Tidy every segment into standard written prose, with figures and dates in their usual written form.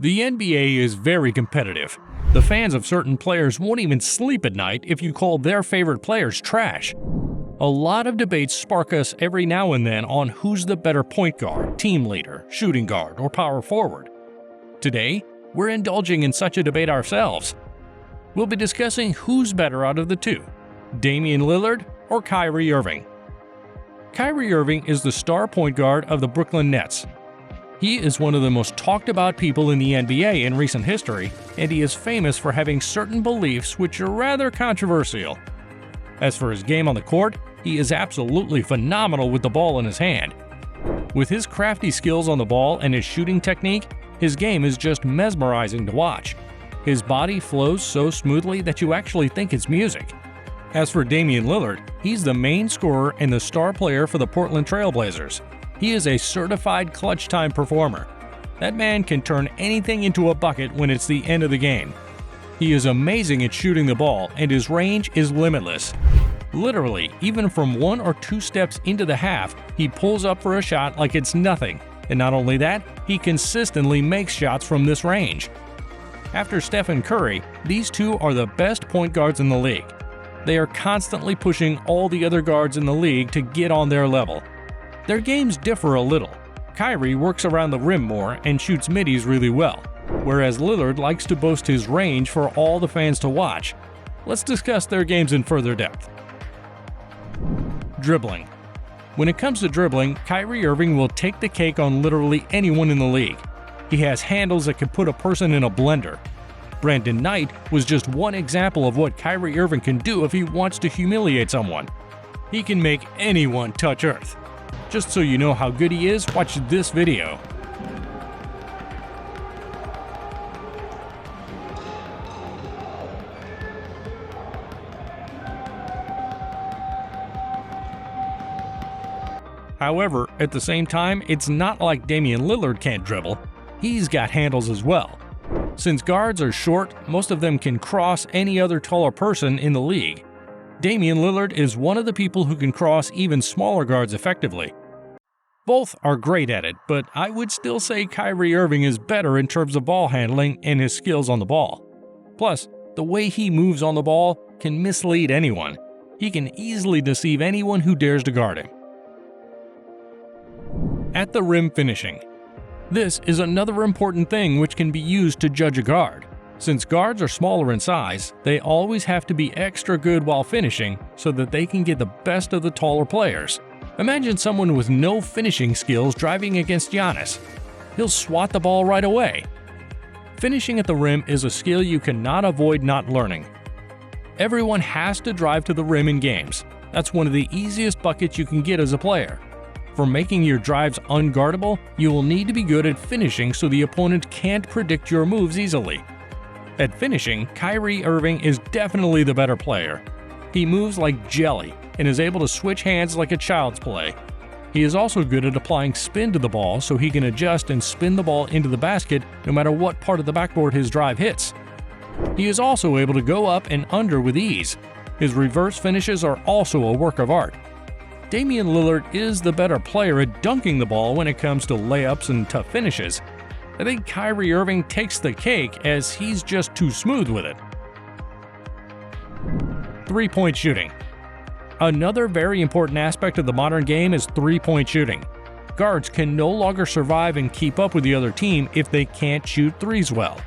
The NBA is very competitive. The fans of certain players won't even sleep at night if you call their favorite players trash. A lot of debates spark us every now and then on who's the better point guard, team leader, shooting guard, or power forward. Today, we're indulging in such a debate ourselves. We'll be discussing who's better out of the two, Damian Lillard or Kyrie Irving. Kyrie Irving is the star point guard of the Brooklyn Nets. He is one of the most talked about people in the NBA in recent history, and he is famous for having certain beliefs which are rather controversial. As for his game on the court, he is absolutely phenomenal with the ball in his hand. With his crafty skills on the ball and his shooting technique, his game is just mesmerizing to watch. His body flows so smoothly that you actually think it's music. As for Damian Lillard, he's the main scorer and the star player for the Portland Trail Blazers. He is a certified clutch-time performer. That man can turn anything into a bucket when it's the end of the game. He is amazing at shooting the ball, and his range is limitless. Literally, even from 1 or 2 steps into the half, he pulls up for a shot like it's nothing. And not only that, he consistently makes shots from this range. After Stephen Curry, these two are the best point guards in the league. They are constantly pushing all the other guards in the league to get on their level. Their games differ a little. Kyrie works around the rim more and shoots middies really well, whereas Lillard likes to boast his range for all the fans to watch. Let's discuss their games in further depth. Dribbling. When it comes to dribbling, Kyrie Irving will take the cake on literally anyone in the league. He has handles that could put a person in a blender. Brandon Knight was just one example of what Kyrie Irving can do if he wants to humiliate someone. He can make anyone touch earth. Just so you know how good he is, watch this video. However, at the same time, it's not like Damian Lillard can't dribble. He's got handles as well. Since guards are short, most of them can cross any other taller person in the league. Damian Lillard is one of the people who can cross even smaller guards effectively. Both are great at it, but I would still say Kyrie Irving is better in terms of ball handling and his skills on the ball. Plus, the way he moves on the ball can mislead anyone. He can easily deceive anyone who dares to guard him. At the rim finishing. This is another important thing which can be used to judge a guard. Since guards are smaller in size, they always have to be extra good while finishing so that they can get the best of the taller players. Imagine someone with no finishing skills driving against Giannis. He'll swat the ball right away. Finishing at the rim is a skill you cannot avoid not learning. Everyone has to drive to the rim in games. That's one of the easiest buckets you can get as a player. For making your drives unguardable, you will need to be good at finishing so the opponent can't predict your moves easily. At finishing, Kyrie Irving is definitely the better player. He moves like jelly and is able to switch hands like a child's play. He is also good at applying spin to the ball so he can adjust and spin the ball into the basket no matter what part of the backboard his drive hits. He is also able to go up and under with ease. His reverse finishes are also a work of art. Damian Lillard is the better player at dunking the ball when it comes to layups and tough finishes. I think Kyrie Irving takes the cake as he's just too smooth with it. Three-point shooting. Another very important aspect of the modern game is three-point shooting. Guards can no longer survive and keep up with the other team if they can't shoot threes well.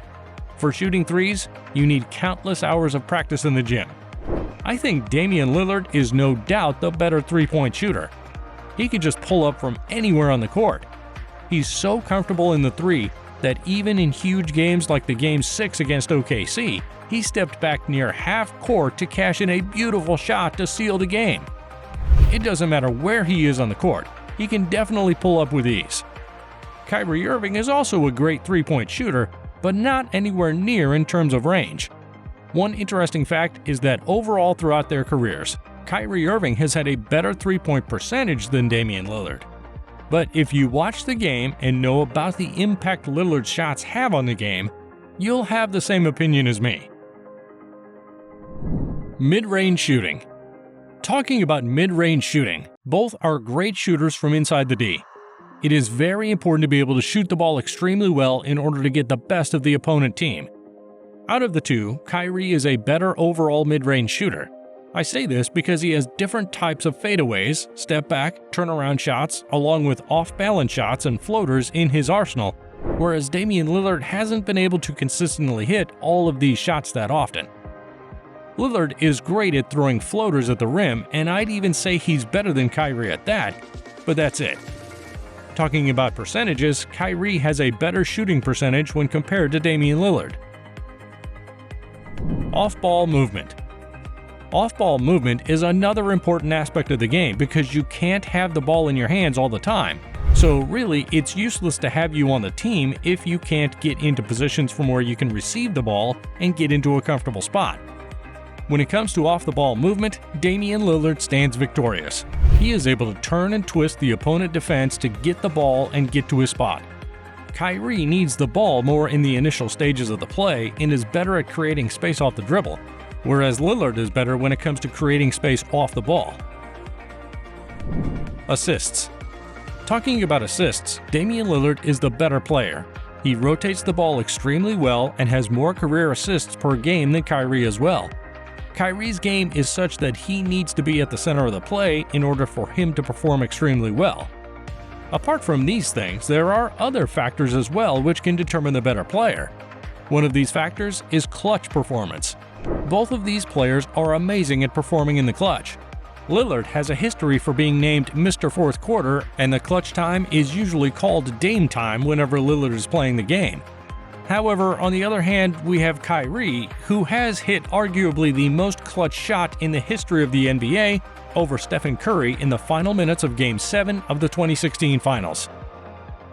For shooting threes, you need countless hours of practice in the gym. I think Damian Lillard is no doubt the better three-point shooter. He can just pull up from anywhere on the court. He's so comfortable in the three that even in huge games like the Game 6 against OKC, he stepped back near half court to cash in a beautiful shot to seal the game. It doesn't matter where he is on the court, he can definitely pull up with ease. Kyrie Irving is also a great three-point shooter, but not anywhere near in terms of range. One interesting fact is that overall throughout their careers, Kyrie Irving has had a better three-point percentage than Damian Lillard. But if you watch the game and know about the impact Lillard's shots have on the game, you'll have the same opinion as me. Mid-range shooting. Talking about mid-range shooting, both are great shooters from inside the D. it is very important to be able to shoot the ball extremely well in order to get the best of the opponent team. Out of the two, Kyrie is a better overall mid-range shooter. I say this because he has different types of fadeaways, step back, turnaround shots, along with off-balance shots and floaters in his arsenal, whereas Damian Lillard hasn't been able to consistently hit all of these shots that often. Lillard is great at throwing floaters at the rim, and I'd even say he's better than Kyrie at that, but that's it. Talking about percentages, Kyrie has a better shooting percentage when compared to Damian Lillard. Off-ball movement. Off-ball movement is another important aspect of the game because you can't have the ball in your hands all the time. So really, it's useless to have you on the team if you can't get into positions from where you can receive the ball and get into a comfortable spot. When it comes to off-the-ball movement, Damian Lillard stands victorious. He is able to turn and twist the opponent defense to get the ball and get to his spot. Kyrie needs the ball more in the initial stages of the play and is better at creating space off the dribble, whereas Lillard is better when it comes to creating space off the ball. Assists. Talking about assists, Damian Lillard is the better player. He rotates the ball extremely well and has more career assists per game than Kyrie as well. Kyrie's game is such that he needs to be at the center of the play in order for him to perform extremely well. Apart from these things, there are other factors as well which can determine the better player. One of these factors is clutch performance. Both of these players are amazing at performing in the clutch. Lillard has a history for being named Mr. Fourth Quarter, and the clutch time is usually called Dame time whenever Lillard is playing the game. However, on the other hand, we have Kyrie, who has hit arguably the most clutch shot in the history of the NBA over Stephen Curry in the final minutes of Game 7 of the 2016 Finals.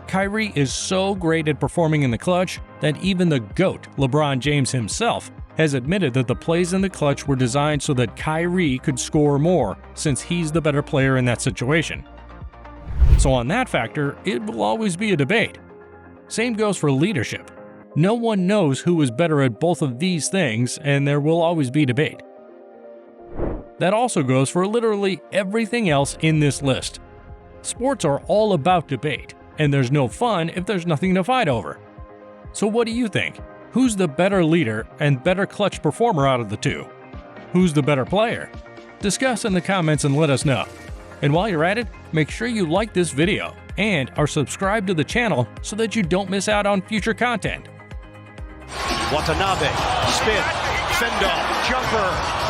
Kyrie is so great at performing in the clutch that even the GOAT, LeBron James himself, has admitted that the plays in the clutch were designed so that Kyrie could score more, since he's the better player in that situation. So on that factor, it will always be a debate. Same goes for leadership. No one knows who is better at both of these things, and there will always be debate. That also goes for literally everything else in this list. Sports are all about debate, and there's no fun if there's nothing to fight over. So what do you think? Who's the better leader and better clutch performer out of the two? Who's the better player? Discuss in the comments and let us know. And while you're at it, make sure you like this video and are subscribed to the channel so that you don't miss out on future content. Watanabe, spin, Fendall, jumper,